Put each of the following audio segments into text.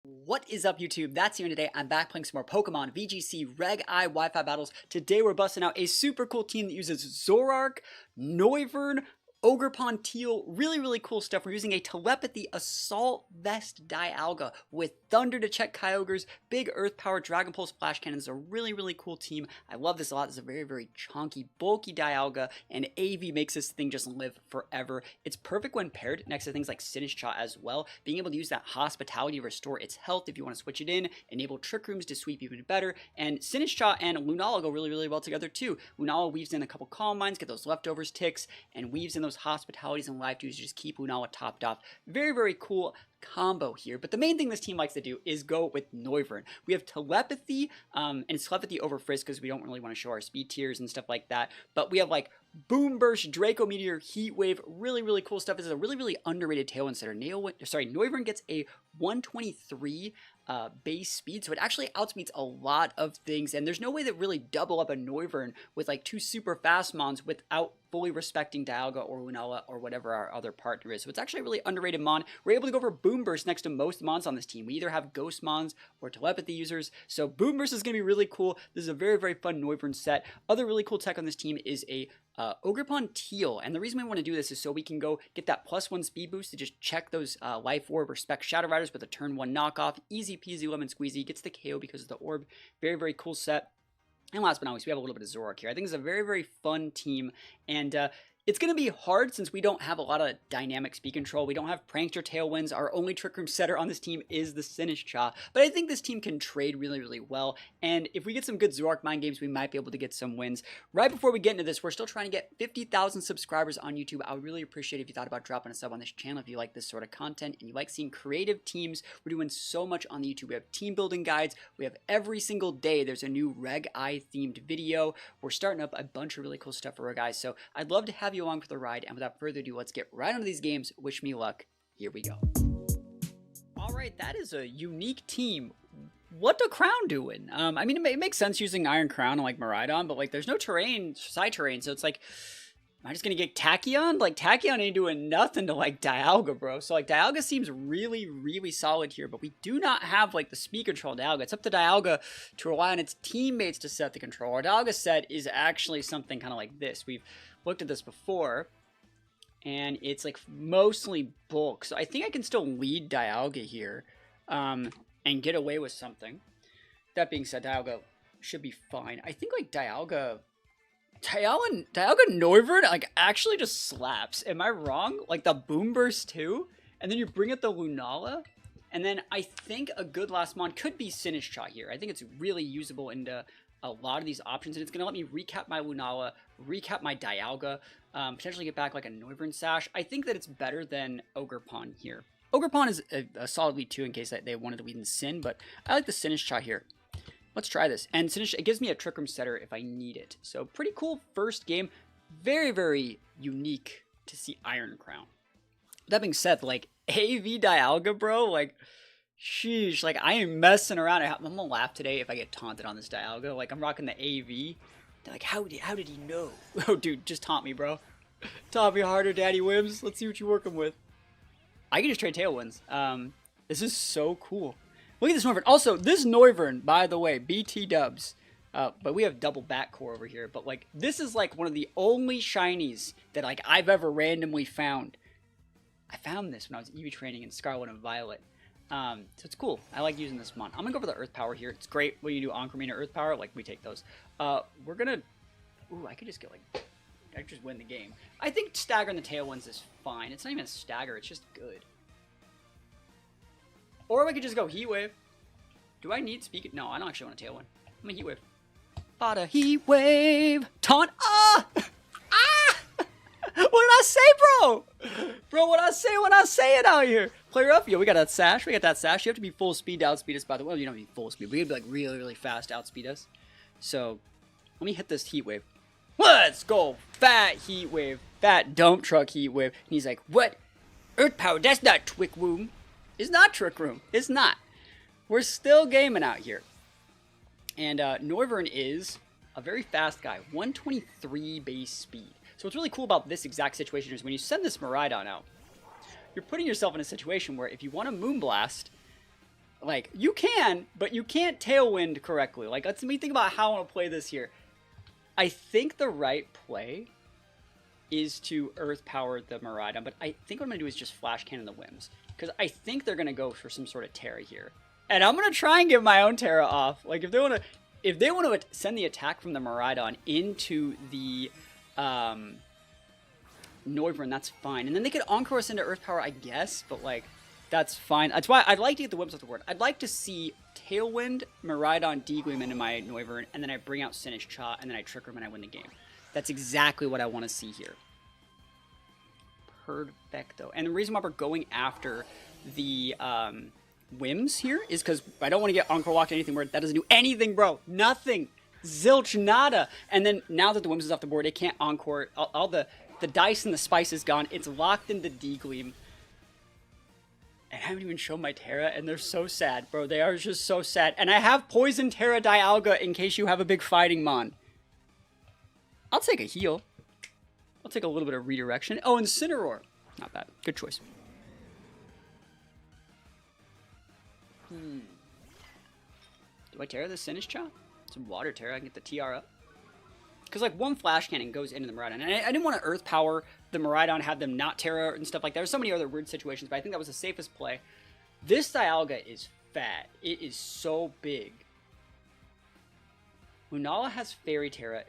What is up, YouTube? That's here today. I'm back playing some more Pokemon VGC Reg Wi-Fi battles. Today we're busting out a super cool team that uses Zoroark, Noivern, Ogerpon Teal, really cool stuff. We're using a Telepathy Assault Vest Dialga with Thunder to check Kyogres, big Earth Power, Dragon Pulse, Flash Cannon. This is a really cool team. I love this a lot. This is a very chunky, bulky Dialga, and AV makes this thing just live forever. It's perfect when paired next to things like Sinistcha as well. Being able to use that Hospitality to restore its health if you want to switch it in, enable Trick Rooms to sweep even better, and Sinistcha and Lunala go really well together too. Lunala weaves in a couple Calm Minds, get those leftovers ticks, and weaves in those Hospitalities and Life Dews to just keep Lunala topped off. Very cool combo here, but the main thing this team likes to do is go with Noivern. We have Telepathy, and it's Telepathy over Frisk because we don't really want to show our speed tiers and stuff like that, but we have like Boom Burst, Draco Meteor, Heat Wave, really cool stuff. This is a really underrated Tailwind setter. Noivern gets a 123 base speed, so it actually outspeeds a lot of things, and there's no way that really double up a Noivern with like two super fast mons without fully respecting Dialga or Lunala or whatever our other partner is. So it's actually a really underrated mon. We're able to go for Boom Burst next to most mons on this team. We either have Ghost mons or Telepathy users, so Boom Burst is going to be really cool. This is a very fun Noivern set. Other really cool tech on this team is a Ogerpon Teal, and the reason we want to do this is so we can go get that +1 speed boost to just check those Life Orb or Spec Shadow Riders with a turn 1 knockoff. Easy peasy lemon squeezy, gets the KO because of the orb. Very cool set. And last but not least, we have a little bit of Zoroark here. I think it's a very fun team, and it's going to be hard since we don't have a lot of dynamic speed control. We don't have Prankster Tailwinds. Our only Trick Room setter on this team is the Sinistcha. But I think this team can trade really well. And if we get some good Zoroark mind games, we might be able to get some wins. Right before we get into this, we're still trying to get 50,000 subscribers on YouTube. I would really appreciate it if you thought about dropping a sub on this channel if you like this sort of content and you like seeing creative teams. We're doing so much on the YouTube. We have team building guides. We have every single day there's a new Reg I themed video. We're starting up a bunch of really cool stuff for our guys. So I'd love to have you along for the ride, and without further ado, let's get right into these games. Wish me luck. Here we go. Alright, that is a unique team. What the Crown doing? I mean, it makes sense using Iron Crown on like Miraidon, but like there's no terrain, side terrain, so it's like, am I just gonna get Tachyon? Like Tachyon ain't doing nothing to like Dialga, bro. So like Dialga seems really solid here, but we do not have like the speed control Dialga. It's up to Dialga to rely on its teammates to set the control. Our Dialga set is actually something kind of like this. We've looked at this before, and it's like mostly bulk, so I think I can still lead Dialga here and get away with something. That being said, Dialga should be fine. I think like Dialga Noivern like actually just slaps. Am I wrong? Like the Boom Burst too, and then you bring up the Lunala, and then I think a good last mon could be Sinistcha here. I think it's really usable into a lot of these options, and it's going to let me recap my Lunala, recap my Dialga, potentially get back like a Noivern Sash. I think that it's better than Ogerpon here. Ogerpon is a solid lead 2 in case they wanted to lead in Sin, but I like the Sinistcha here. Let's try this. And Sinistcha, it gives me a Trick Room setter if I need it. So pretty cool first game. Very unique to see Iron Crown. That being said, like AV Dialga, bro, like sheesh, like I am messing around. I'm gonna laugh today if I get taunted on this Dialga. Like I'm rocking the AV. They're like, how did he know? Oh, dude, just taunt me, bro. Taunt me harder, Daddy Wims. Let's see what you're working with. I can just trade Tailwinds. This is so cool. Look at this Noivern. Also, this Noivern, by the way, BT dubs. But we have double back core over here. But like, this is like one of the only shinies that like I've ever randomly found. I found this when I was EV training in Scarlet and Violet. So it's cool. I like using this mon. I'm gonna go for the Earth Power here. It's great when you do Oncomine or Earth Power. Like, we take those. We're gonna... Ooh, I could just get, like... I could just win the game. I think staggering the Tailwinds is fine. It's not even a stagger. It's just good. Or we could just go Heat Wave. Do I need Speak? No, I don't actually want a Tailwind. I'm a Heat Wave. Bought a Heat Wave. Taunt. Ah! What did I say, bro? Bro, what I say when I say it out here? Player up. Yo, we got that sash. We got that sash. You have to be full speed to outspeed us, by the way. Well, you don't need full speed. We have to be like really fast to outspeed us. So, let me hit this Heat Wave. Let's go. Fat Heat Wave. Fat dump truck Heat Wave. And he's like, what? Earth Power, that's not Trick Room. It's not Trick Room. It's not. We're still gaming out here. And Noivern is a very fast guy. 123 base speed. So what's really cool about this exact situation is when you send this Miraidon out, you're putting yourself in a situation where if you want to Moonblast, Like, you can, but you can't Tailwind correctly. Like, let me think about how I want to play this here. I think the right play is to Earth Power the Miraidon, but I think what I'm going to do is just Flash Cannon the Whims. Because I think they're going to go for some sort of Terra here. And I'm going to try and get my own Terra off. Like, if they want to send the attack from the Miraidon into the Noivern, that's fine. And then they could Encore us into Earth Power, I guess, but, like, that's fine. That's why I'd like to get the Whims off the board. I'd like to see Tailwind, Miraidon, D-Gleam into my Noivern, and then I bring out Sinnoh Cha, and then I Trick Room and I win the game. That's exactly what I want to see here. Perfecto. And the reason why we're going after the Whims here is because I don't want to get Encore Walked or anything where that doesn't do anything, bro. Nothing. Zilch nada. And then now that the Whims is off the board, it can't Encore. All the dice and the spice is gone. It's locked into D-Gleam. And I haven't even shown my Terra, and they're so sad, bro. They are just so sad. And I have Poison Terra Dialga in case you have a big fighting mon. I'll take a heal. I'll take a little bit of redirection. Oh, Incineroar. Not bad. Good choice. Do I Terra the Sinnoh Cha? Some Water Terra. I can get the TR up. Because, like, one Flash Cannon goes into the Miraidon. And I didn't want to Earth Power the Miraidon, have them not Terra and stuff like that. There's so many other weird situations, but I think that was the safest play. This Dialga is fat. It is so big. Lunala has Fairy Terra.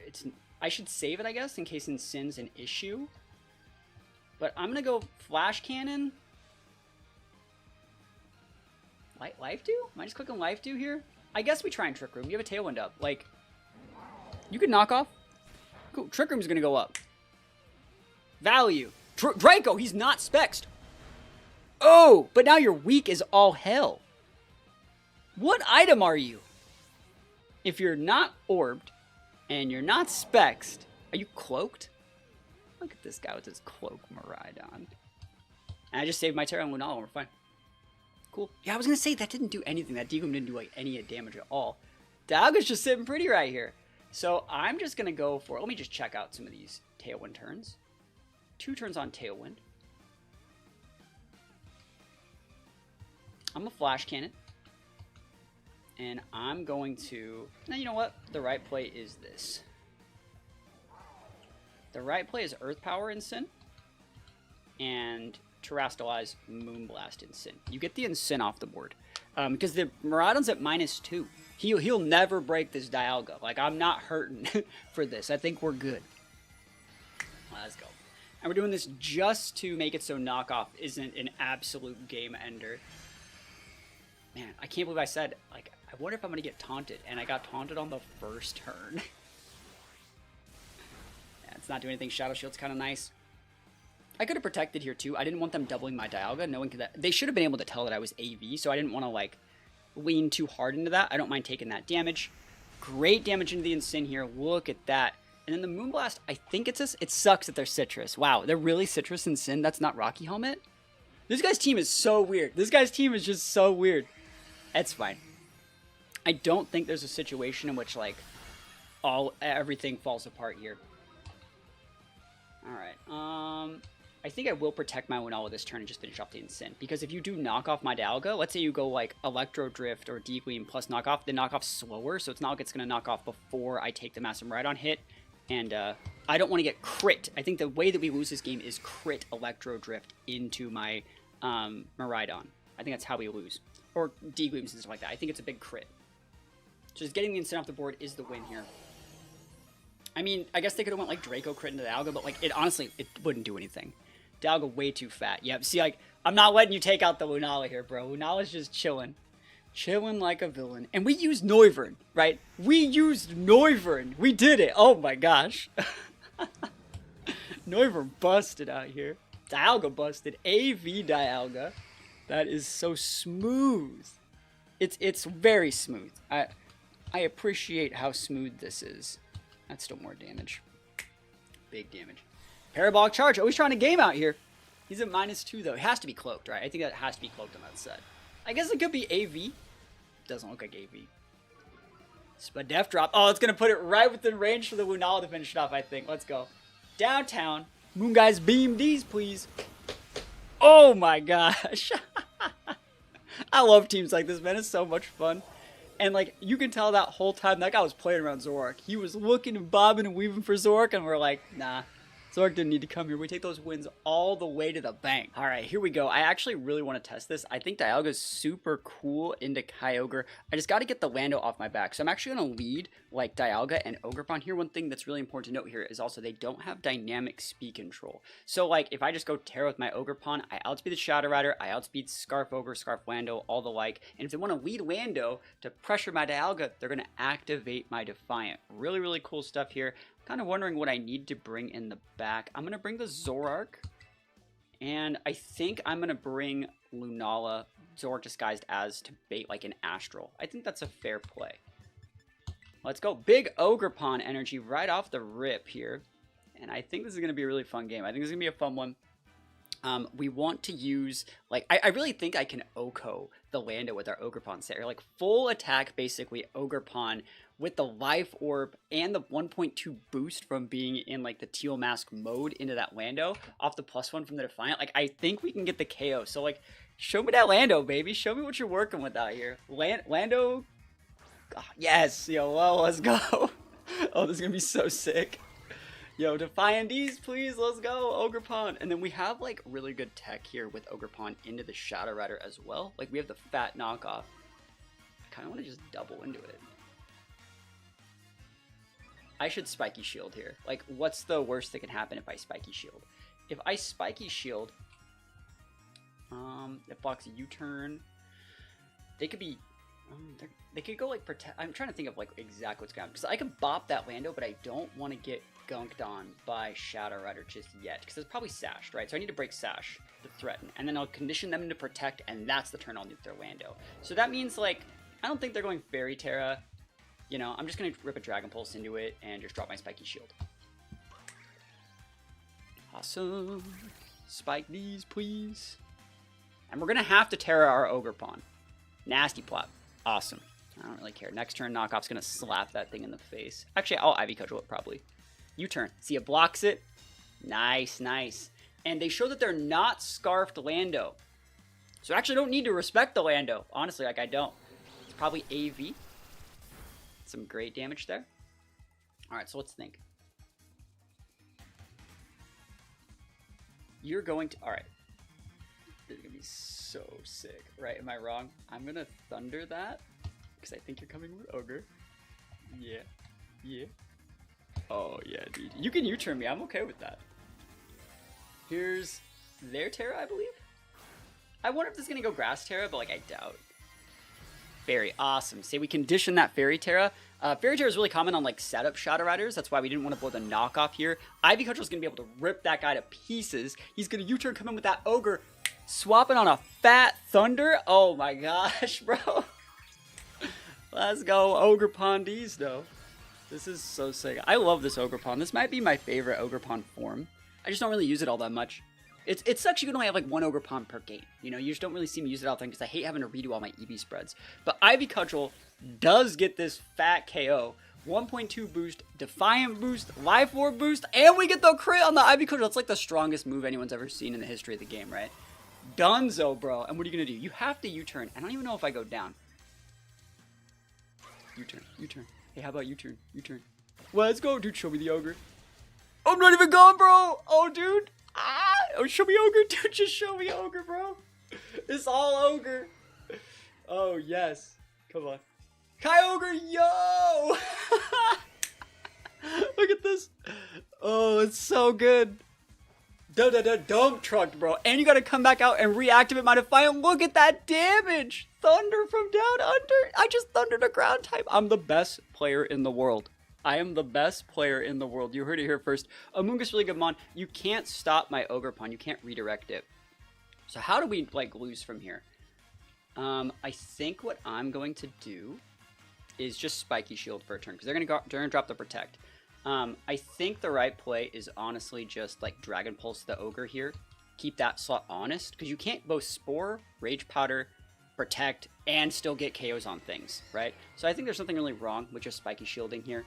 I should save it, I guess, in case Incin's an issue. But I'm going to go Flash Cannon. Life Dew? Am I just clicking Life Dew here? I guess we try and Trick Room. You have a Tailwind up. Like, you could knock off. Cool. Trick Room's going to go up. Value. Draco, he's not spexed. Oh, but now your weak is all hell. What item are you? If you're not orbed and you're not spexed, are you cloaked? Look at this guy with his cloak Miraidon. And I just saved my Terra and Lunala. We're fine. Cool. Yeah, I was going to say that didn't do anything. That D-Gleam didn't do like any damage at all. Dialga's just sitting pretty right here. So I'm just going to go for, let me just check out some of these Tailwind turns. 2 turns on Tailwind. I'm a Flash Cannon. And I'm going to, now you know what? The right play is this. The right play is Earth Power Incin. And Terrastalize Moonblast Incin. You get the Incin off the board. Because the Miraidon's at -2. He'll never break this Dialga. Like, I'm not hurting for this. I think we're good. Let's go. And we're doing this just to make it so knockoff isn't an absolute game ender. Man, I can't believe I said, like, I wonder if I'm going to get taunted. And I got taunted on the first turn. Yeah, it's not doing anything. Shadow Shield's kind of nice. I could have protected here too. I didn't want them doubling my Dialga, knowing that they should have been able to tell that I was AV, so I didn't want to, like, lean too hard into that. I don't mind taking that damage. Great damage into the Incin here. Look at that. And then the Moonblast, I think it's this. It sucks that they're Citrus. Wow, they're really Citrus Incin? That's not Rocky Helmet? This guy's team is so weird. This guy's team is just so weird. That's fine. I don't think there's a situation in which, like, everything falls apart here. Alright, I think I will protect my Lunala this turn and just finish off the Incin. Because if you do knock off my Dialga, let's say you go like Electro Drift or D-Gleam plus knockoff, then knockoff's slower, so it's not like it's going to knock off before I take the Massive Miraidon hit. And I don't want to get crit. I think the way that we lose this game is crit Electro Drift into my Miraidon. I think that's how we lose. Or D-Gleams and stuff like that. I think it's a big crit. So just getting the Incin off the board is the win here. I mean, I guess they could have went like Draco crit into Dialga, but like it honestly, it wouldn't do anything. Dialga way too fat. Yeah, see, like, I'm not letting you take out the Lunala here, bro. Lunala's just chilling. Chilling like a villain. And we used Noivern, right? We used Noivern. We did it. Oh my gosh. Noivern busted out here. Dialga busted. AV Dialga. That is so smooth. It's very smooth. I appreciate how smooth this is. That's still more damage. Big damage. Parabolic Charge, always trying to game out here. He's at -2 though. It has to be cloaked, right? I think that has to be cloaked on that set. I guess it could be AV. Doesn't look like AV. But Def Drop. Oh, it's going to put it right within range for the Lunala to finish it off, I think. Let's go. Downtown. Moon Guys beam these, please. Oh my gosh. I love teams like this, man. It's so much fun. And, like, you can tell that whole time that guy was playing around Zoroark. He was looking and bobbing and weaving for Zoroark, and we're like, nah. Zoroark didn't need to come here. We take those wins all the way to the bank. All right, here we go. I actually really want to test this. I think Dialga's super cool into Kyogre. I just got to get the Lando off my back. So I'm actually going to lead like Dialga and Ogerpon here. One thing that's really important to note here is also they don't have dynamic speed control. So like if I just go Terra with my Ogerpon, I outspeed the Shadow Rider, I outspeed Scarf Ogre, Scarf Lando, all the like. And if they want to lead Lando to pressure my Dialga, they're going to activate my Defiant. Really, really cool stuff here. Kind of wondering what I need to bring in the back. I'm going to bring the Zoroark. And I think I'm going to bring Lunala, Zoroark disguised as, to bait like an Astral. I think that's a fair play. Let's go. Big Ogerpon energy right off the rip here. And I think this is going to be a really fun game. I think this is going to be a fun one. We want to use, like, I really think I can Oko the Lando with our Ogerpon set. Like, full attack, basically, Ogerpon with the Life Orb and the 1.2 boost from being in, like, the Teal Mask mode into that Lando off the +1 from the Defiant. Like, I think we can get the KO. So, like, show me that Lando, baby. Show me what you're working with out here. Lando. Oh, yes. Yo, well, let's go. Oh, this is going to be so sick. Yo, Defiant D's, please, let's go, Ogerpon. And then we have, like, really good tech here with Ogerpon into the Shadow Rider as well. Like, we have the fat knockoff. I kind of want to just double into it. I should Spiky Shield here. Like, what's the worst that can happen if I Spiky Shield? If I Spiky Shield, it blocks a U-turn. They could be... they could go, like, protect... I'm trying to think of, like, exactly what's going on. Because I can bop that Lando, but I don't want to get gunked on by Shadow Rider just yet. Because it's probably Sashed, right? So I need to break Sash to threaten. And then I'll condition them to protect, and that's the turn I'll need their Lando. So that means, like, I don't think they're going Fairy Terra. You know, I'm just going to rip a Dragon Pulse into it and just drop my Spiky Shield. Awesome. Spike these, please. And we're going to have to Terra our Ogerpon. Nasty plot. Awesome. I don't really care. Next turn, Knockoff's going to slap that thing in the face. Actually, I'll Ivy Cudgel it probably. U-turn. See, it blocks it. Nice, nice. And they show that they're not Scarfed Lando. So I actually don't need to respect the Lando. Honestly, like, I don't. It's probably AV. Some great damage there. Alright, so let's think. You're going to... Alright. This is going to be so sick. Right, am I wrong? I'm going to Thunder that. Because I think you're coming with Ogre. Yeah. Yeah. Oh, yeah, dude. You can U-turn me. I'm okay with that. Here's their Terra, I believe. I wonder if this is going to go Grass Terra, but, like, I doubt. Fairy. Awesome. Say we condition that Fairy Terra. Fairy Terra is really common on, like, setup Shadow Riders. That's why we didn't want to blow the knockoff here. Ivy Cudgel is going to be able to rip that guy to pieces. He's going to U-turn, come in with that Ogre. Swapping on a fat Thunder. Oh, my gosh, bro. Let's go, Ogerpon D's, though. This is so sick. I love this Ogerpon. This might be my favorite Ogerpon form. I just don't really use it all that much. It sucks you can only have like one Ogerpon per game. You know, you just don't really see me use it all the time because I hate having to redo all my EV spreads. But Ivy Cudgel does get this fat KO. 1.2 boost, Defiant boost, Life Orb boost, and we get the crit on the Ivy Cudgel. That's like the strongest move anyone's ever seen in the history of the game, right? Dunzo, bro. And what are you going to do? You have to U-turn. I don't even know if I go down. U-turn, U-turn. Hey, how about U-turn? U-turn. Let's go, dude. Show me the Ogre. I'm not even gone, bro. Oh, dude. Ah! Oh, show me Ogre, dude. Just show me Ogre, bro. It's all Ogre. Oh, yes. Come on. Kyogre, yo! Look at this. Oh, it's so good. Dump trucked, bro. And you gotta come back out and reactivate my Defiant. Look at that damage. Thunder from down under. I just thundered a ground type. I'm the best player in the world. I am the best player in the world. You heard it here first. Amoonguss really good mon. You can't stop my Ogerpon. You can't redirect it. So how do we like lose from here? I think what I'm going to do is just Spiky Shield for a turn because they're gonna drop the Protect. I think the right play is honestly just like Dragon Pulse the Ogre here. Keep that slot honest because you can't both Spore, Rage Powder, Protect, and still get KOs on things, right? So I think there's something really wrong with just Spiky Shielding here.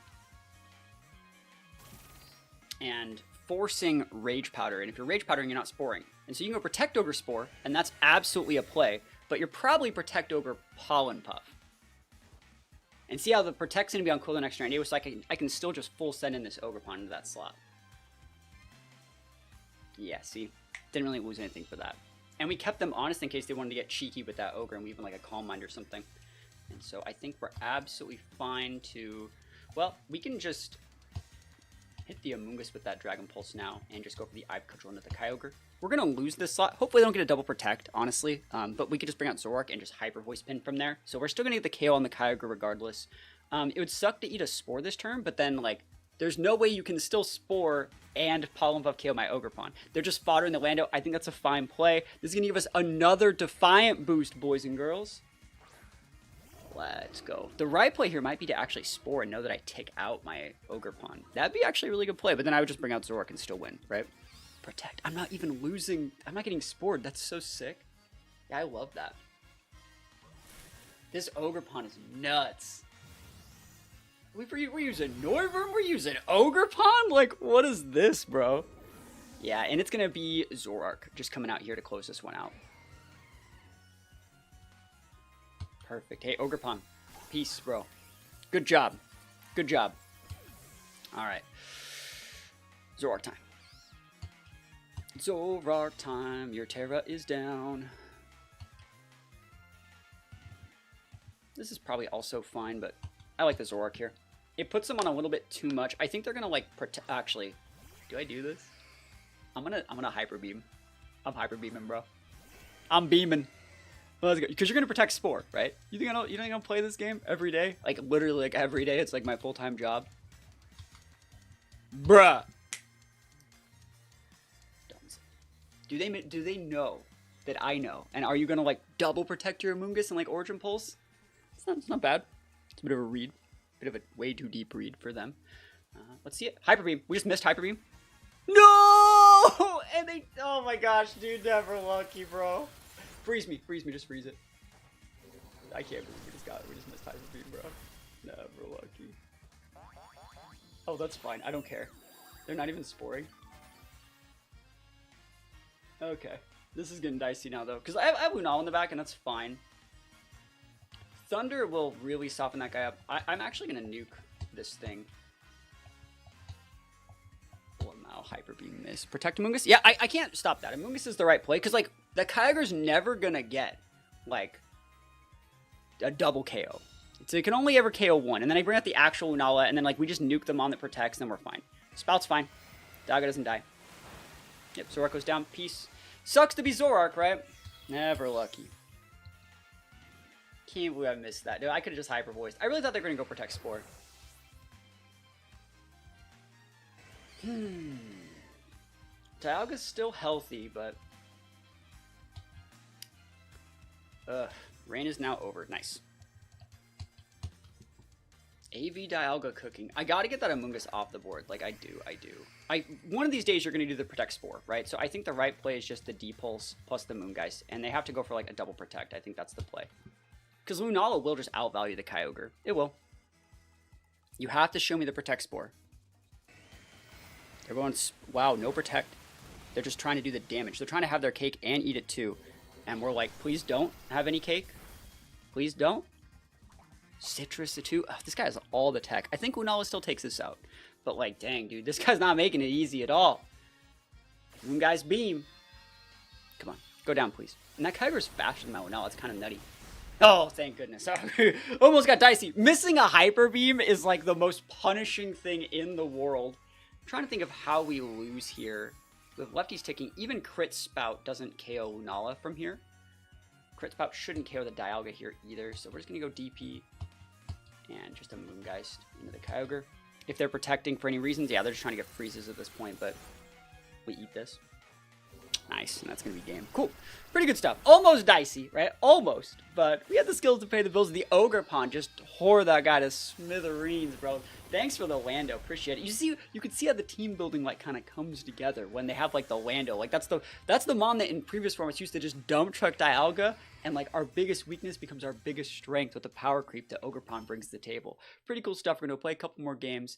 And forcing Rage Powder, and if you're Rage Powdering, you're not Sporing. And so you can go Protect over Spore, and that's absolutely a play. but you're probably Protect Ogre Pollen Puff. And see how the Protect's going to be on cooldown next turn anyway, so I can still just full send in this Ogerpon into that slot. Yeah, see? Didn't really lose anything for that. And we kept them honest in case they wanted to get cheeky with that Ogre and leave them like a Calm Mind or something. And so I think we're absolutely fine to... Well, we can just hit the Amoonguss with that Dragon Pulse now and just go for the Eye Control into the Kyogre. We're going to lose this slot. Hopefully they don't get a double Protect, honestly. But we could just bring out Zoroark and just Hyper Voice Pin from there. So we're still going to get the KO on the Kyogre regardless. It would suck to eat a Spore this turn, but then, like, there's no way you can still Spore and Pollen Puff KO my Ogerpon. They're just fodder in the Lando. I think that's a fine play. This is going to give us another Defiant boost, boys and girls. Let's go. The right play here might be to actually Spore and know that I take out my Ogerpon. That'd be actually a really good play, but then I would just bring out Zoroark and still win, right? Protect. I'm not even losing. I'm not getting Spored. That's so sick. Yeah, I love that. This Ogerpon is nuts. We're using Noivern? We're using Ogerpon? Like, what is this, bro? Yeah, and it's going to be Zoroark just coming out here to close this one out. Perfect. Hey, Ogerpon. Peace, bro. Good job. Good job. All right. Zoroark time. Zoroark time. Your Terra is down. This is probably also fine, but I like the Zoroark here. It puts them on a little bit too much. I think they're gonna like actually. Do I do this? I'm gonna Hyper Beam. I'm Hyper Beaming, bro. I'm beaming. Let's go. Because you're gonna protect Spore, right? You think I'm gonna play this game every day? Like literally, like every day. It's like my full-time job. Bruh. Do they know that I know? And are you gonna like double protect your Amoonguss and like Origin Pulse? It's not bad. It's a bit of a read. Bit of a way too deep read for them. Let's see it. Hyper Beam. We just missed Hyper Beam. No! And they... Oh my gosh, dude. Never lucky, bro. Freeze me. Freeze me. Just freeze it. I can't believe we just got it. We just missed Hyper Beam, bro. Never lucky. Oh, that's fine. I don't care. They're not even sporing. Okay. This is getting dicey now, though. Because I have Lunala in the back, and that's fine. Thunder will really soften that guy up. I'm actually going to nuke this thing. Wow, Hyper Beam miss. Protect Amoonguss? Yeah, I can't stop that. Amoonguss is the right play. Because, like, the Kyogre's never going to get, like, a double KO. So it can only ever KO one. And then I bring out the actual Lunala, and then, like, we just nuke them on that protects, and then we're fine. Spout's fine. Dialga doesn't die. Yep, Zoroark goes down. Peace. Sucks to be Zoroark, right? Never lucky. Can't believe I missed that. Dude, I could have just Hyper Voiced. I really thought they were going to go Protect Spore. Dialga's still healthy, but... Rain is now over. Nice. AV Dialga cooking. I gotta get that Amoonguss off the board. Like, I do. One of these days, you're gonna do the Protect Spore, right? So I think the right play is just the D-Pulse plus the Moongeist. And they have to go for, like, a double Protect. I think that's the play. Because Lunala will just outvalue the Kyogre. It will. You have to show me the Protect Spore. Everyone's... Wow, no Protect. They're just trying to do the damage. They're trying to have their cake and eat it too. And we're like, please don't have any cake. Please don't. Citrus too. Ugh, this guy has all the tech. I think Lunala still takes this out. But like, dang, dude. This guy's not making it easy at all. Moongeist Beam. Come on. Go down, please. And that Kyogre's faster than my Lunala. It's kind of nutty. Oh, thank goodness. Almost got dicey. Missing a Hyper Beam is like the most punishing thing in the world. I'm trying to think of how we lose here. With lefties ticking, even Crit Spout doesn't KO Lunala from here. Crit Spout shouldn't KO the Dialga here either, so we're just going to go DP and just a Moongeist into the Kyogre. If they're protecting for any reasons, yeah, they're just trying to get freezes at this point, but we eat this. Nice, and that's going to be game. Cool. Pretty good stuff. Almost dicey, right? Almost. But we had the skills to pay the bills. The Ogerpon just tore that guy to smithereens, bro. Thanks for the Lando. Appreciate it. You can see how the team building like kind of comes together when they have like the Lando. Like that's the mon that in previous formats used to just dump truck Dialga, and like our biggest weakness becomes our biggest strength with the power creep that Ogerpon brings to the table. Pretty cool stuff. We're going to play a couple more games.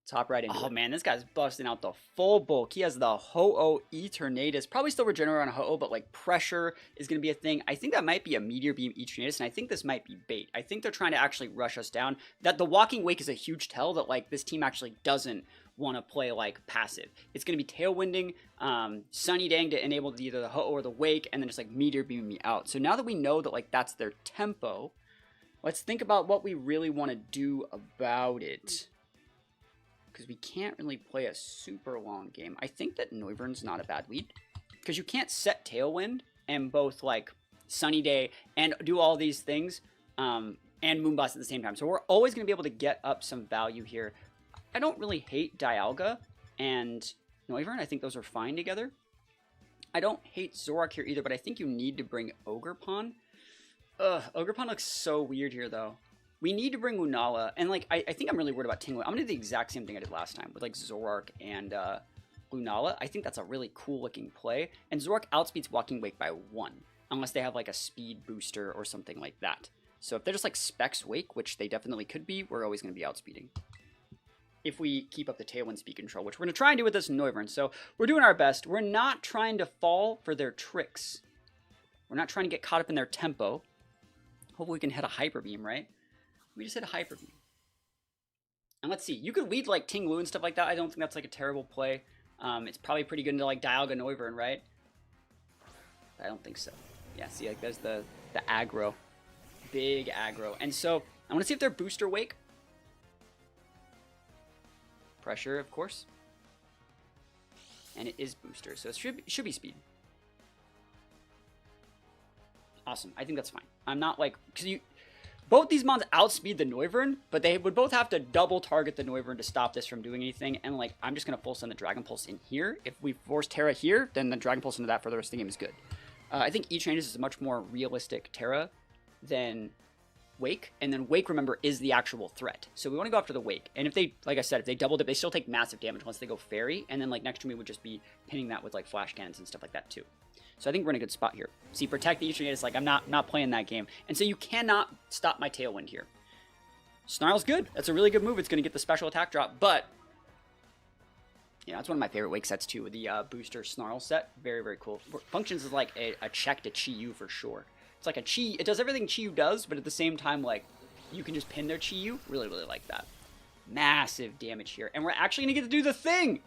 Top right into it. Oh man, this guy's busting out the full bulk. He has the Ho-Oh Eternatus. Probably still regenerate on a Ho-Oh, but like pressure is going to be a thing. I think that might be a Meteor Beam Eternatus, and I think this might be bait. I think they're trying to actually rush us down. That the Walking Wake is a huge tell that like this team actually doesn't want to play like passive. It's going to be Tailwinding, Sunny Dang to enable either the Ho-Oh or the Wake, and then just like Meteor Beaming me out. So now that we know that like that's their tempo, let's think about what we really want to do about it. Because we can't really play a super long game. I think that Noivern's not a bad lead. Because you can't set Tailwind and both like Sunny Day and do all these things and Moonblast at the same time. So we're always going to be able to get up some value here. I don't really hate Dialga and Noivern. I think those are fine together. I don't hate Zoroark here either, but I think you need to bring Ogerpon. Ogerpon looks so weird here though. We need to bring Lunala, and like I think I'm really worried about Tinglu. I'm gonna do the exact same thing I did last time with like Zoroark and Lunala. I think that's a really cool looking play, and Zoroark outspeeds Walking Wake by 1, unless they have like a speed booster or something like that. So if they're just like Specs Wake, which they definitely could be, we're always gonna be outspeeding. If we keep up the Tailwind speed control, which we're gonna try and do with this Noivern. So we're doing our best. We're not trying to fall for their tricks. We're not trying to get caught up in their tempo. Hopefully we can hit a Hyper Beam, right? We just hit a Hyper Beam. And let's see. You could lead like Tinglu and stuff like that. I don't think that's like a terrible play. It's probably pretty good into like Dialga Noivern, right? I don't think so. Yeah, see, like there's the aggro. Big aggro. And so I want to see if they're Booster Wake. Pressure, of course. And it is Booster, so it should be speed. Awesome. I think that's fine. I'm not like... because both these mons outspeed the Noivern, but they would both have to double target the Noivern to stop this from doing anything. And like, I'm just going to full send the Dragon Pulse in here. If we force Terra here, then the Dragon Pulse into that for the rest of the game is good. I think Eternatus is a much more realistic Terra than Wake. And then Wake, remember, is the actual threat. So we want to go after the Wake. And if they, like I said, if they doubled it, they still take massive damage once they go Fairy. And then like next to me would just be pinning that with like Flash Cannons and stuff like that too. So I think we're in a good spot here. See, protect the Eternatus, like I'm not playing that game. And so you cannot stop my Tailwind here. Snarl's good. That's a really good move. It's going to get the special attack drop, but yeah, that's one of my favorite Wake sets too, the booster Snarl set. Very, very cool. Functions as like a check to Chi-Yu for sure. It's like a Chi, it does everything Chi-Yu does, but at the same time, like, you can just pin their Chi-Yu. Really, really like that. Massive damage here. And we're actually going to get to do the thing.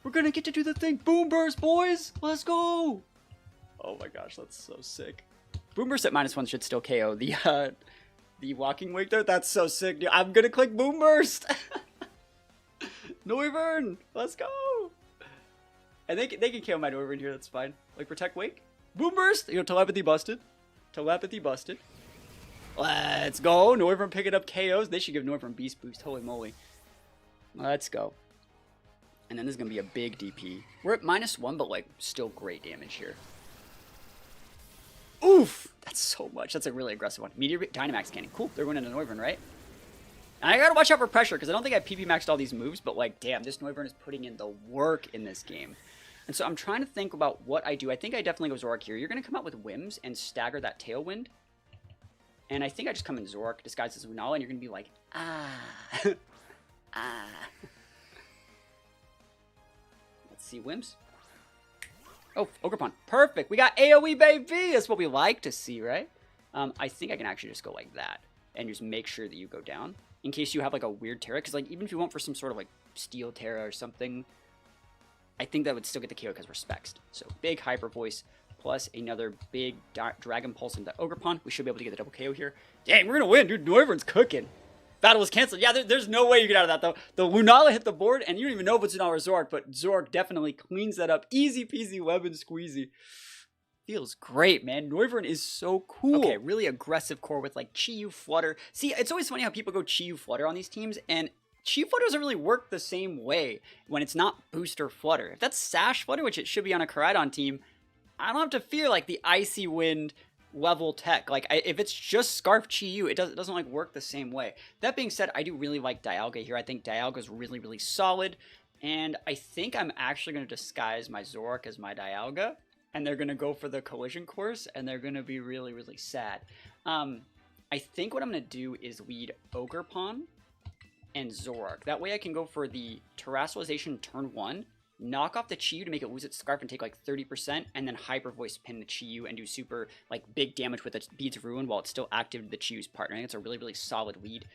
We're going to get to do the thing. Boom Burst, boys. Let's go. Oh my gosh, that's so sick. Boom Burst at -1 should still KO the Walking Wake there. That's so sick, dude. I'm gonna click Boom Burst. Noivern, let's go. And they can KO my Noivern here. That's fine. Like Protect Wake, Boom Burst. You know, telepathy busted. Telepathy busted. Let's go. Noivern picking up KOs. They should give Noivern Beast Boost. Holy moly. Let's go. And then this is gonna be a big DP. We're at -1, but like still great damage here. Oof! That's so much. That's a really aggressive one. Meteor Dynamax Cannon. Cool. They're winning a Noivern, right? And I gotta watch out for pressure, because I don't think I PP maxed all these moves, but like, damn, this Noivern is putting in the work in this game. And so I'm trying to think about what I do. I think I definitely go Zoroark here. You're gonna come out with Whims and stagger that Tailwind. And I think I just come in Zoroark disguised as Lunala, and you're gonna be like, ah. Ah. Let's see, Whims. Oh, Ogerpon. Perfect. We got AoE, baby. That's what we like to see, right? I think I can actually just go like that and just make sure that you go down in case you have like a weird Terra. Because like even if you went for some sort of like Steel Terra or something, I think that would still get the KO because we're Spexed. So big Hyper Voice plus another big Dragon Pulse into Ogerpon. We should be able to get the double KO here. Dang, we're going to win, dude. Noivern's cooking. Battle was canceled. Yeah, there's no way you get out of that, though. The Lunala hit the board, and you don't even know if it's Lunala or Zoroark, but Zoroark definitely cleans that up. Easy peasy, lemon squeezy. Feels great, man. Noivern is so cool. Okay, really aggressive core with, like, Chi-Yu Flutter. See, it's always funny how people go Chi-Yu Flutter on these teams, and Chi-Yu Flutter doesn't really work the same way when it's not Booster Flutter. If that's Sash Flutter, which it should be on a Koraidon team, I don't have to fear, like, the Icy Wind level tech. Like, if it's just Scarf Chi-Yu, it doesn't like work the same way. That being said, I do really like Dialga here. I think Dialga is really, really solid, and I think I'm actually going to disguise my Zoroark as my Dialga, and they're going to go for the collision course, and they're going to be really, really sad. I think what I'm going to do is lead Ogerpon and Zoroark. That way I can go for the Terrestrialization turn 1, knock off the Chi-Yu to make it lose its Scarf and take like 30%, and then Hyper Voice pin the Chi-Yu and do super like big damage with its Beads of Ruin while it's still active to the Chi-Yu's partner. I think it's a really, really solid lead.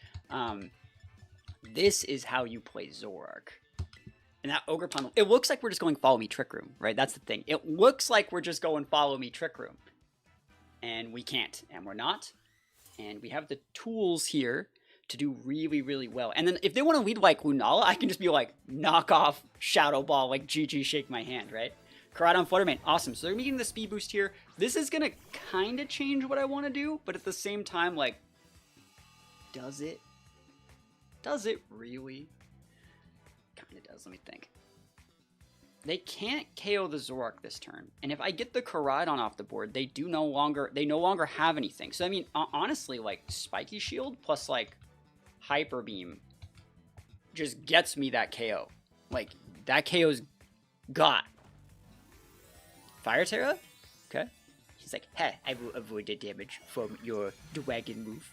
This is how you play Zoroark. And that Ogerpon, it looks like we're just going Follow Me Trick Room, right? That's the thing. It looks like we're just going Follow Me Trick Room. And we can't, and we're not. And we have the tools here to do really, really well. And then if they want to lead like Lunala, I can just be like, knock off Shadow Ball, like GG, shake my hand, right? Koraidon Fluttermane, awesome. So they're making the speed boost here. This is going to kind of change what I want to do, but at the same time, like, does it? Does it really? Kind of does, let me think. They can't KO the Zoroark this turn. And if I get the Koraidon off the board, they no longer have anything. So I mean, honestly, like Spiky Shield plus like Hyper Beam just gets me that KO. Like that KO's got. Fire Terra? Okay. He's like, hey, I will avoid the damage from your dragon move.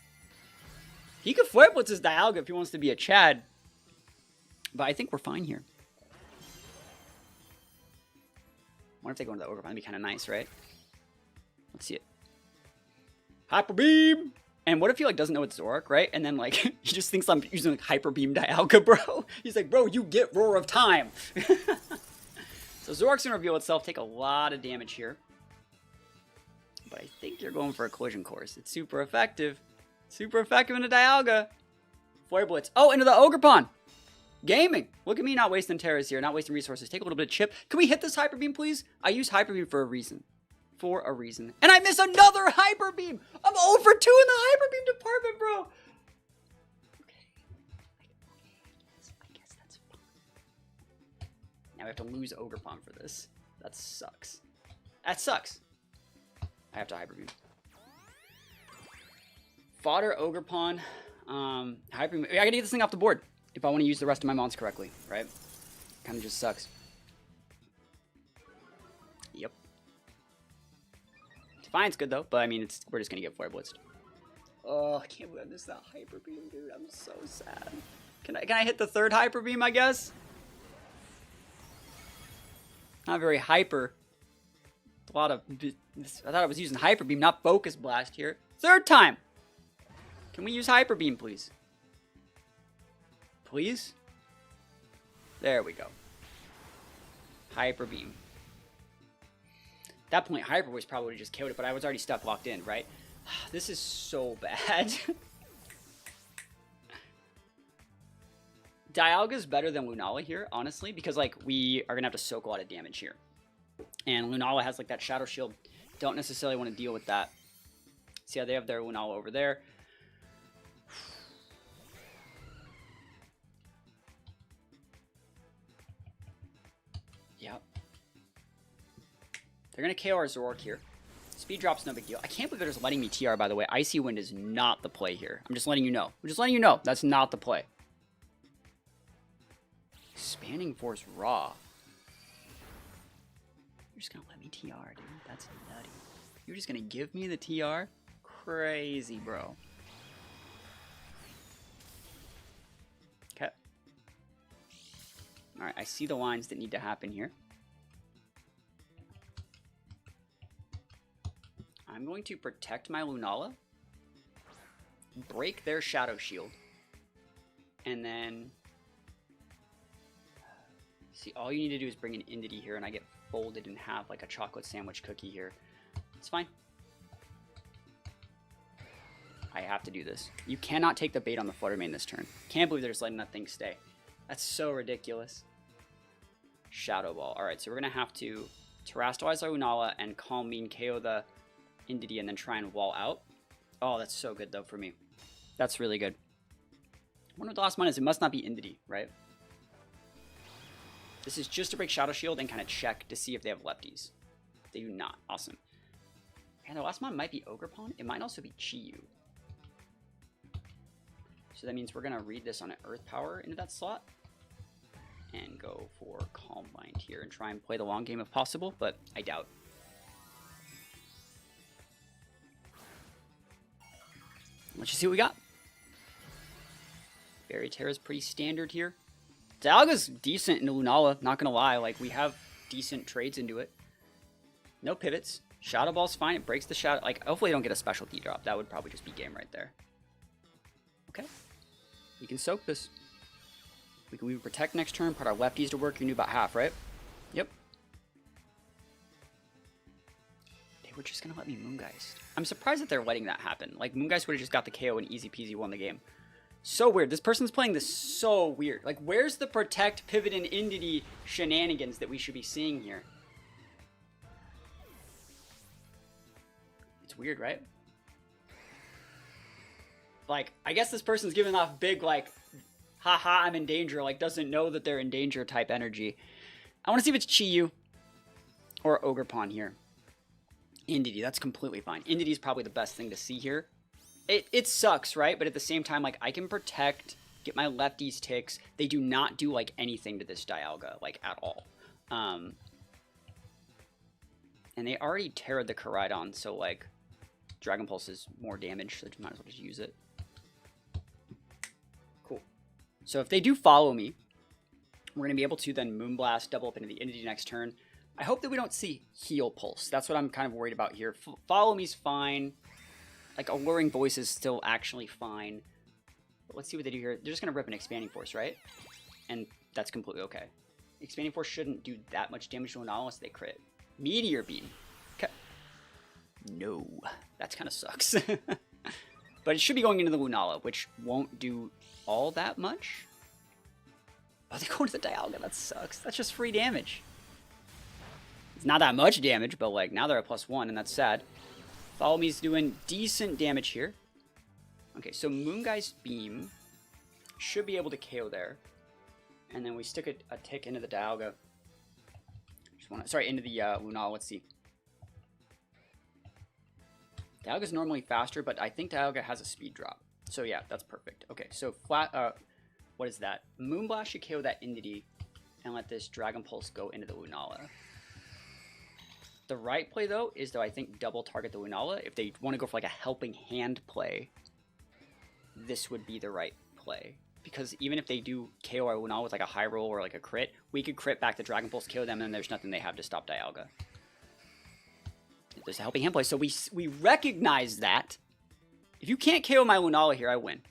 He could Flare Blitz his Dialga if he wants to be a Chad. But I think we're fine here. I wonder if they go into the Ogerpon. That'd be kind of nice, right? Let's see it. Hyper Beam! And what if he like doesn't know it's Zoroark, right? And then like he just thinks I'm using like Hyper Beam Dialga, bro. He's like, bro, you get Roar of Time. So Zoroark's gonna reveal itself, take a lot of damage here. But I think you're going for a Collision Course. It's super effective. Super effective into Dialga. Flare Blitz. Oh, into the Ogerpon. Gaming. Look at me not wasting terras here, not wasting resources. Take a little bit of chip. Can we hit this Hyper Beam, please? I use Hyper Beam for a reason. For a reason. And I miss another Hyper Beam. I'm 0 for 2 in the Hyper Beam department, bro. Okay. I guess that's fine. Now we have to lose Ogerpon for this. That sucks. That sucks. I have to Hyper Beam. Fodder Ogerpon. Hyper Beam. I gotta get this thing off the board if I want to use the rest of my mons correctly, right? Kind of just sucks. Yep. Defiant's good though, but I mean, we're just gonna get Flare Blitzed. Oh, I can't believe I missed that Hyper Beam, dude. I'm so sad. Can I hit the third Hyper Beam, I guess? Not very hyper. A lot of. I thought I was using Hyper Beam, not Focus Blast here. Third time. Can we use Hyper Beam, please? Please? There we go. Hyper Beam. At that point, Hyper Voice probably just killed it, but I was already stuck locked in, right? This is so bad. Dialga's better than Lunala here, honestly, because like we are gonna have to soak a lot of damage here. And Lunala has like that Shadow Shield. Don't necessarily want to deal with that. See how they have their Lunala over there. Yep. They're going to KO our Zoroark here. Speed drop's no big deal. I can't believe they're just letting me TR, by the way. Icy Wind is not the play here. I'm just letting you know. I'm just letting you know. That's not the play. Expanding Force Raw. You're just going to let me TR, dude. That's nutty. You're just going to give me the TR? Crazy, bro. Okay. Alright, I see the lines that need to happen here. I'm going to protect my Lunala, break their Shadow Shield, and then... See, all you need to do is bring an Entity here, and I get folded in half like a chocolate sandwich cookie here. It's fine. I have to do this. You cannot take the bait on the Fluttermane this turn. Can't believe they're just letting that thing stay. That's so ridiculous. Shadow Ball. Alright, so we're going to have to Terrestrialize our Lunala and Calm Mean KO the Entity and then try and wall out. Oh, that's so good though for me. That's really good. I wonder what the last one is. It must not be Entity, right? This is just to break Shadow Shield and kind of check to see if they have lefties. They do not. Awesome. And the last one might be Ogerpon. It might also be Chi-Yu. So that means we're going to read this on an Earth Power into that slot. And go for Calm Mind here and try and play the long game if possible, but I doubt. Let's just see what we got. Fairy Terra's pretty standard here. Dialga's decent into Lunala, not gonna lie. Like, we have decent trades into it. No pivots. Shadow Ball's fine. It breaks the shadow. Like, hopefully I don't get a specialty drop. That would probably just be game right there. Okay. We can soak this. We protect next turn, put our lefties to work. You knew about half, right? Yep. They were just gonna let me Moongeist. I'm surprised that they're letting that happen. Like, Moongeist would have just got the KO and easy peasy won the game. So weird. This person's playing this so weird. Like, where's the protect, pivot, and entity shenanigans that we should be seeing here? It's weird, right? Like, I guess this person's giving off big, like, haha, I'm in danger. Like, doesn't know that they're in danger type energy. I want to see if it's Chi-Yu or Ogerpon here. Entity, that's completely fine. Entity is probably the best thing to see here. It sucks, right? But at the same time, like, I can protect, get my lefties ticks. They do not do, like, anything to this Dialga, like, at all. And they already terrored the Koraidon, so, like, Dragon Pulse is more damage, so you might as well just use it. Cool. So if they do follow me, we're going to be able to then Moonblast, double up into the Entity next turn. I hope that we don't see Heal Pulse. That's what I'm kind of worried about here. Follow me's fine. Like, Alluring Voice is still actually fine. But let's see what they do here. They're just going to rip an Expanding Force, right? And that's completely okay. Expanding Force shouldn't do that much damage to Lunala unless they crit. Meteor Beam. Okay. No. That kind of sucks. But it should be going into the Lunala, which won't do all that much. Oh, they go into the Dialga. That sucks. That's just free damage. It's not that much damage, but, like, now they're at +1, and that's sad. Follow Me's doing decent damage here. Okay, so Moongeist Beam should be able to KO there. And then we stick a tick into the Dialga. Sorry, into the Lunala. Let's see. Dialga's normally faster, but I think Dialga has a speed drop. So yeah, that's perfect. Okay, so flat. What is that? Moonblast should KO that Entity and let this Dragon Pulse go into the Lunala. The right play, though, is to, I think, double target the Lunala. If they want to go for, like, a helping hand play, this would be the right play. Because even if they do KO our Lunala with, like, a high roll or, like, a crit, we could crit back the Dragon Pulse, KO them, and there's nothing they have to stop Dialga. There's a helping hand play. So we recognize that. If you can't KO my Lunala here, I win.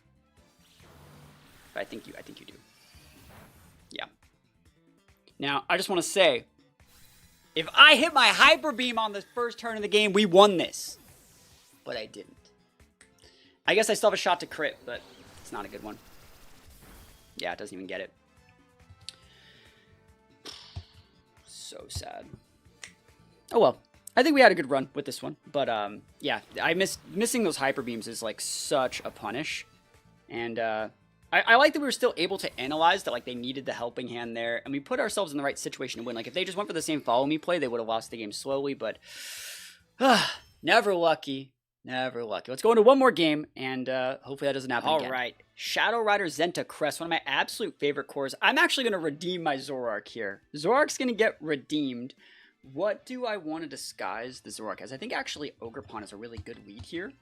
But I think you do. Yeah. Now, I just want to say, if I hit my Hyper Beam on the first turn of the game, we won this. But I didn't. I guess I still have a shot to crit, but it's not a good one. Yeah, it doesn't even get it. So sad. Oh well. I think we had a good run with this one. But yeah, missing those Hyper Beams is, like, such a punish. And I like that we were still able to analyze that, like, they needed the helping hand there, and we put ourselves in the right situation to win. Like, if they just went for the same follow me play, they would have lost the game slowly, but never lucky. Never lucky. Let's go into one more game, and hopefully that doesn't happen again. All right. Shadow Rider Zenta Crest, one of my absolute favorite cores. I'm actually going to redeem my Zoroark here. Zoroark's going to get redeemed. What do I want to disguise the Zoroark as? I think actually Ogerpon is a really good lead here.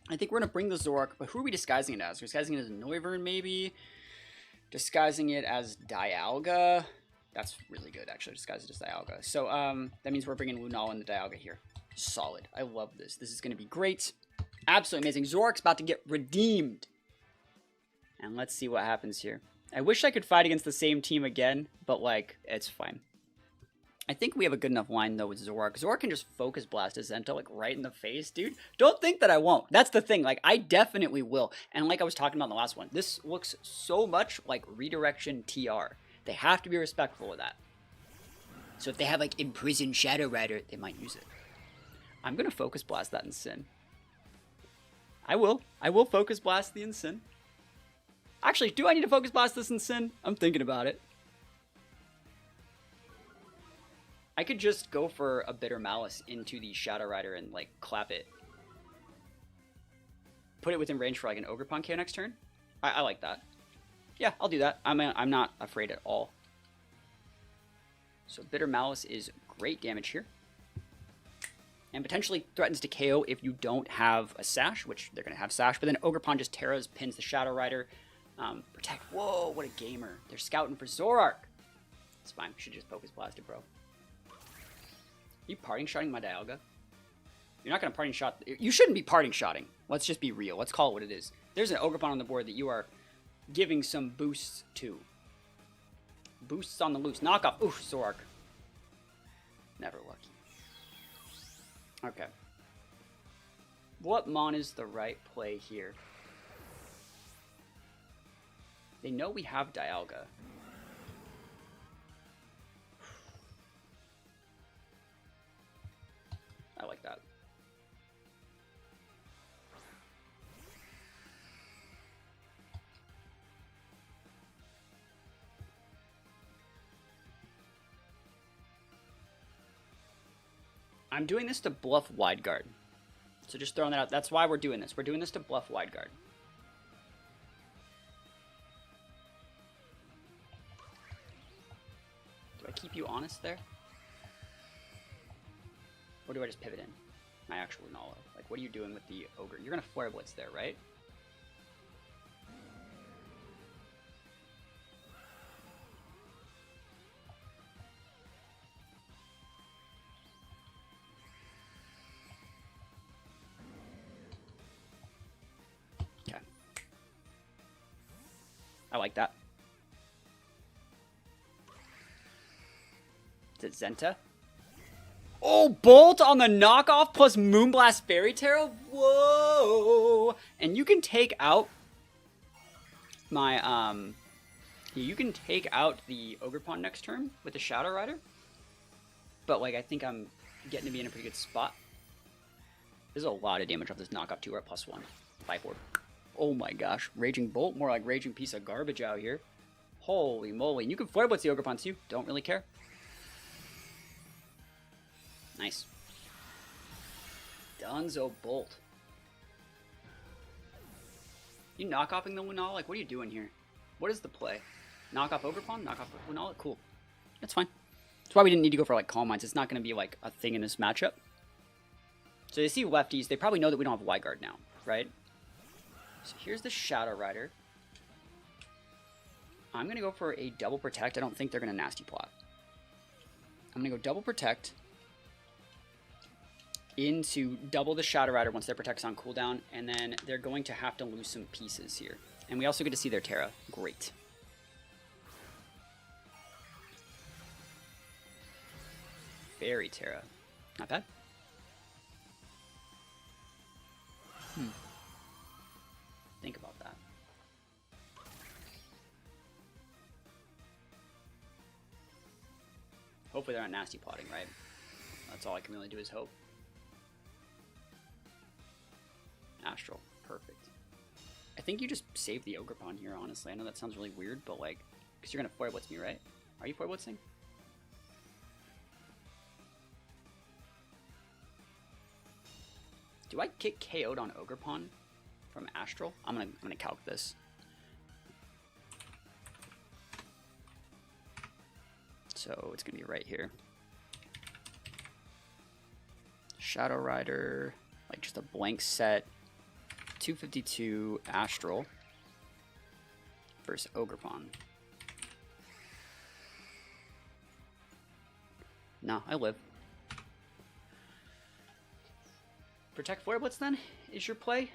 I think we're going to bring the Zoroark, but who are we disguising it as? We're disguising it as Noivern, maybe? Disguising it as Dialga? That's really good, actually, disguise it as Dialga. So, that means we're bringing Lunala and the Dialga here. Solid. I love this. This is going to be great. Absolutely amazing. Zoroark's about to get redeemed. And let's see what happens here. I wish I could fight against the same team again, but, like, it's fine. I think we have a good enough line, though, with Zoroark. Zoroark can just Focus Blast his Zenta, like, right in the face, dude. Don't think that I won't. That's the thing. Like, I definitely will. And like I was talking about in the last one, this looks so much like Redirection TR. They have to be respectful of that. So if they have, like, Imprisoned Shadow Rider, they might use it. I'm going to Focus Blast that Incin. I will. I will Focus Blast the Incin. Actually, do I need to Focus Blast this Incin? I'm thinking about it. I could just go for a Bitter Malice into the Shadow Rider and, like, clap it. Put it within range for, like, an Ogerpon KO next turn. I like that. Yeah, I'll do that. I'm not afraid at all. So Bitter Malice is great damage here. And potentially threatens to KO if you don't have a Sash, which they're going to have Sash. But then Ogerpon just Terras, pins the Shadow Rider. Protect. Whoa, what a gamer. They're scouting for Zoroark. It's fine. We should just focus blasted, bro. You parting shotting my Dialga? You're not going to parting shot. You shouldn't be parting shotting. Let's just be real. Let's call it what it is. There's an Ogerpon on the board that you are giving some boosts to. Boosts on the loose. Knockoff. Oof, Zoroark. Never lucky. Okay. What Mon is the right play here? They know we have Dialga. I like that. I'm doing this to bluff wide guard. So just throwing that out. That's why we're doing this. We're doing this to bluff wide guard. Do I keep you honest there? Or do I just pivot in? My actual Lunala. Like, what are you doing with the Ogre? You're going to Flare Blitz there, right? Okay. I like that. Is it Zenta? Oh, Bolt on the knockoff plus Moonblast Fairy Tale? Whoa! And you can take out my, you can take out the Ogerpon next turn with the Shadow Rider. But, like, I think I'm getting to be in a pretty good spot. There's a lot of damage off this knockoff too. We're at +1. 5-4. Oh my gosh. Raging Bolt, more like Raging Piece of Garbage out here. Holy moly. And you can Flare Blitz the Ogerpon too. Don't really care. Nice. Dunzo Bolt. You knockoffing the Lunala? Like, what are you doing here? What is the play? Knock off Ogerpon? Knock off Lunala? Cool. That's fine. That's why we didn't need to go for, like, Calm Minds. It's not going to be, like, a thing in this matchup. So they see lefties. They probably know that we don't have Wide Guard now, right? So here's the Shadow Rider. I'm going to go for a double protect. I don't think they're going to nasty plot. I'm going to go double protect into double the Shadow Rider once their protect's on cooldown, and then they're going to have to lose some pieces here. And we also get to see their Terra. Great. Fairy Terra. Not bad. Think about that. Hopefully they're not nasty plotting, right? That's all I can really do is hope. Astral. Perfect. I think you just save the Ogerpon here, honestly. I know that sounds really weird, but like, because you're going to Flare Blitz me, right? Are you Flare Blitzing? Do I get KO'd on Ogerpon from Astral? I'm gonna calc this. So it's gonna be right here. Shadow Rider, like just a blank set. 252 Astral versus Ogerpon. Nah, I live. Protect Flare Blitz then is your play.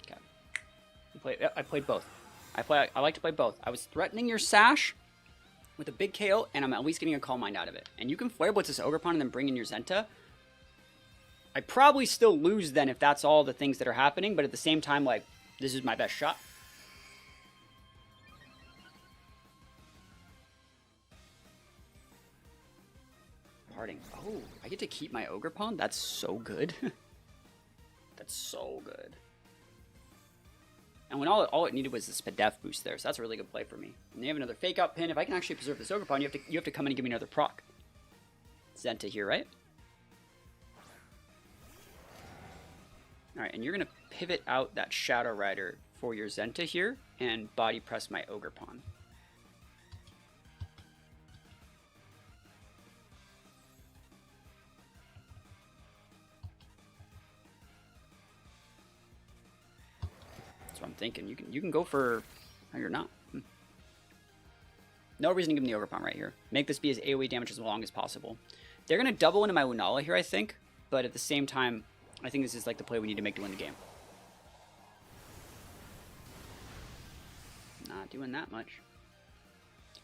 Okay. I played both. I like to play both. I was threatening your Sash with a big KO, and I'm at least getting a Calm Mind out of it. And you can Flare Blitz this Ogerpon and then bring in your Zenta. I probably still lose then if that's all the things that are happening, but at the same time, like, this is my best shot. Parting. Oh, I get to keep my Ogerpon? That's so good. That's so good. And when all it needed was this Spadef boost there, so that's a really good play for me. And they have another Fake Out pin. If I can actually preserve this Ogerpon, you have to come in and give me another proc. Zenta here, right? Alright, and you're going to pivot out that Shadow Rider for your Zenta here. and body press my Ogerpon. That's what I'm thinking. You can go for... No, you're not. No reason to give him the Ogerpon right here. Make this be as AoE damage as long as possible. They're going to double into my Lunala here, I think. But at the same time, I think this is like the play we need to make to win the game. Not doing that much.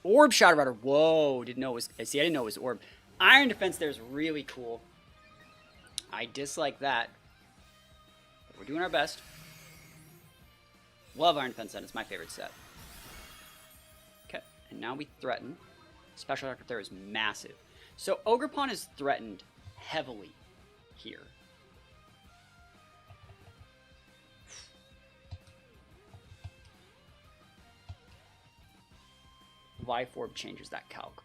Orb Shadow Rider. Whoa. Didn't know it was... See, I didn't know it was Orb. Iron Defense there is really cool. I dislike that. But we're doing our best. Love Iron Defense set. It's my favorite set. Okay. And now we threaten. Special Attack there is massive. So Ogerpon is threatened heavily here. Life Orb changes that calc.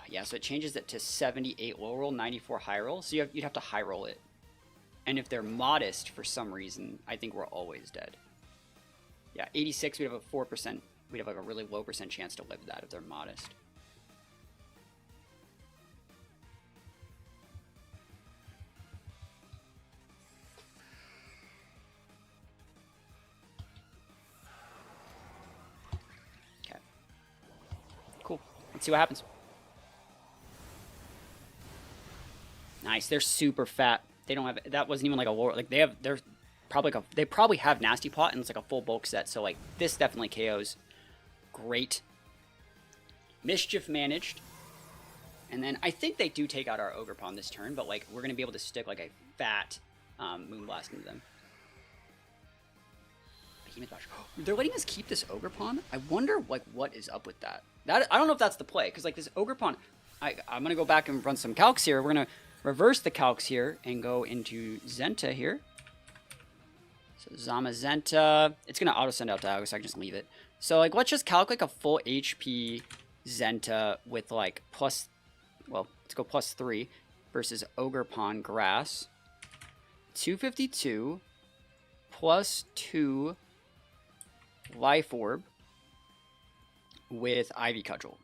Yeah, so it changes it to 78 low roll, 94 high roll. So you'd have to high roll it. And if they're modest for some reason, I think we're always dead. Yeah, 86, we'd have a 4%. We'd have like a really low % chance to live that if they're modest. Okay. Cool. Let's see what happens. Nice. They're super fat. They don't have... That wasn't even like a lower... Like, they're probably like a... They probably have Nasty Plot, and it's like a full bulk set. So, like, this definitely KOs. Great. Mischief managed. And then I think they do take out our Ogerpon this turn, but, like, we're going to be able to stick, like, a fat Moonblast into them. Behemoth Bash. They're letting us keep this Ogerpon? I wonder, like, what is up with that. I don't know if that's the play, because, like, this Ogerpon... I'm going to go back and run some calcs here. We're going to reverse the calcs here and go into Zenta here. So Zamazenta, it's going to auto send out Dialga, so I can just leave it. So like, let's just calc like a full HP Zenta with like plus, well, let's go +3 versus Ogerpon Grass. 252 +2 Life Orb with Ivy Cudgel.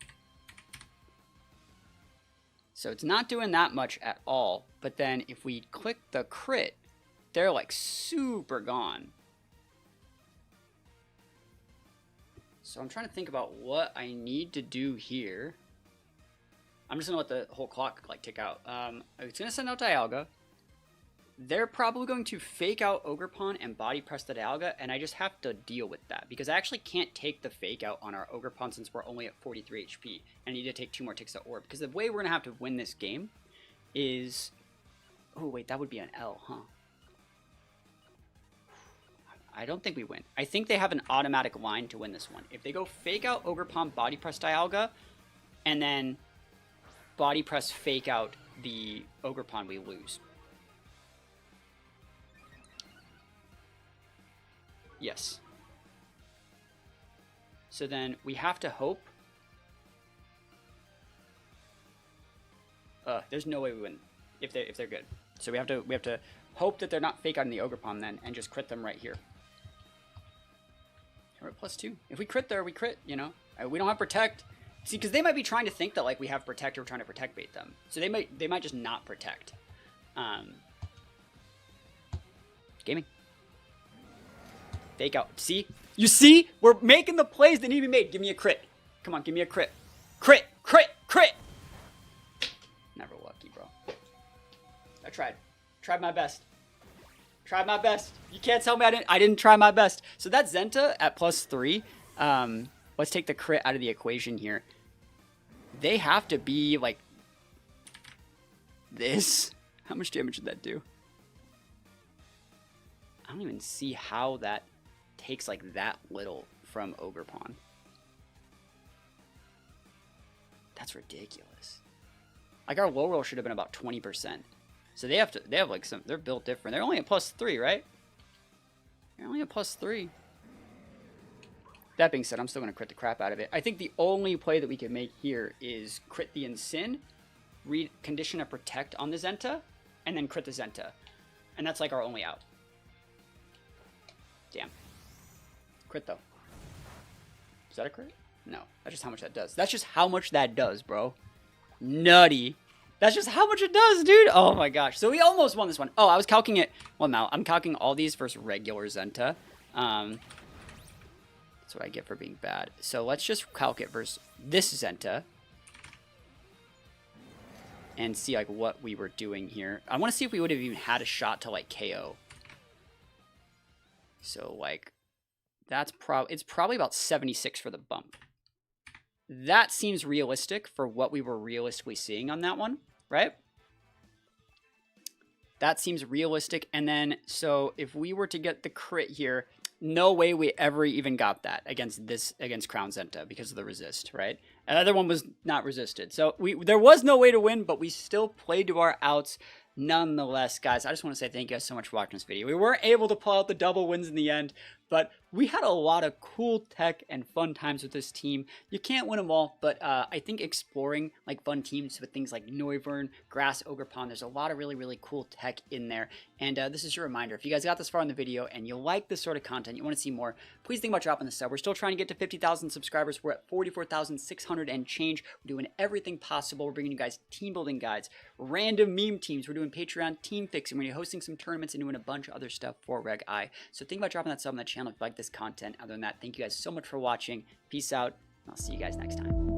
So it's not doing that much at all, but then if we click the crit, they're like super gone. So I'm trying to think about what I need to do here. I'm just gonna let the whole clock like tick out. It's gonna send out Dialga. They're probably going to fake out Ogerpon and body press the Dialga, and I just have to deal with that because I actually can't take the fake out on our Ogerpon since we're only at 43 HP. I need to take 2 more ticks to Orb because the way we're gonna have to win this game is... Oh wait, that would be an L, huh? I don't think we win. I think they have an automatic line to win this one. If they go fake out Ogerpon, body press Dialga, and then body press fake out the Ogerpon, we lose. Yes. So then we have to hope. There's no way we win if they're good. So we have to hope that they're not fake out in the Ogerpon then and just crit them right here. We're at +2. If we crit there, we crit, you know. We don't have protect. See, because they might be trying to think that like we have protect or we're trying to protect bait them. So they might just not protect. Gaming. Fake out. See? You see? We're making the plays that need to be made. Give me a crit. Come on, give me a crit. Crit! Crit! Crit! Never lucky, bro. I tried. Tried my best. Tried my best. You can't tell me I didn't try my best. So that's Zenta at +3. Let's take the crit out of the equation here. They have to be like this. How much damage did that do? I don't even see how that takes like that little from Ogerpon. That's ridiculous. Like our low roll should have been about 20%. So they have like some, they're built different. They're only at +3, right? They're only at +3. That being said, I'm still going to crit the crap out of it. I think the only play that we can make here is crit the Ensign, read condition of protect on the Zenta, and then crit the Zenta. And that's like our only out. Damn. Crit though. Is that a crit? No. That's just how much that does. That's just how much that does, bro. Nutty. That's just how much it does, dude. Oh my gosh. So we almost won this one. Oh, I was calcing it. Well, now I'm calcing all these versus regular Zenta. That's what I get for being bad. So let's just calc it versus this Zenta. And see like what we were doing here. I want to see if we would have even had a shot to like KO. So like it's probably about 76 for the bump. That seems realistic for what we were realistically seeing on that one, right? That seems realistic. And then so if we were to get the crit here, no way we ever even got that against Crown Zenta because of the resist, right? Another one was not resisted. So there was no way to win, but we still played to our outs nonetheless. Guys, I just want to say thank you guys so much for watching this video. We weren't able to pull out the double wins in the end, but we had a lot of cool tech and fun times with this team. You can't win them all, but I think exploring like fun teams with things like Noivern, Grass, Ogerpon, there's a lot of really, really cool tech in there. And this is your reminder. If you guys got this far in the video and you like this sort of content, you want to see more, please think about dropping the sub. We're still trying to get to 50,000 subscribers. We're at 44,600 and change. We're doing everything possible. We're bringing you guys team building guides, random meme teams. We're doing Patreon team fixing. We're hosting some tournaments and doing a bunch of other stuff for Reg I. So think about dropping that sub on the channel if you like this content. Other than that, thank you guys so much for watching. Peace out. And I'll see you guys next time.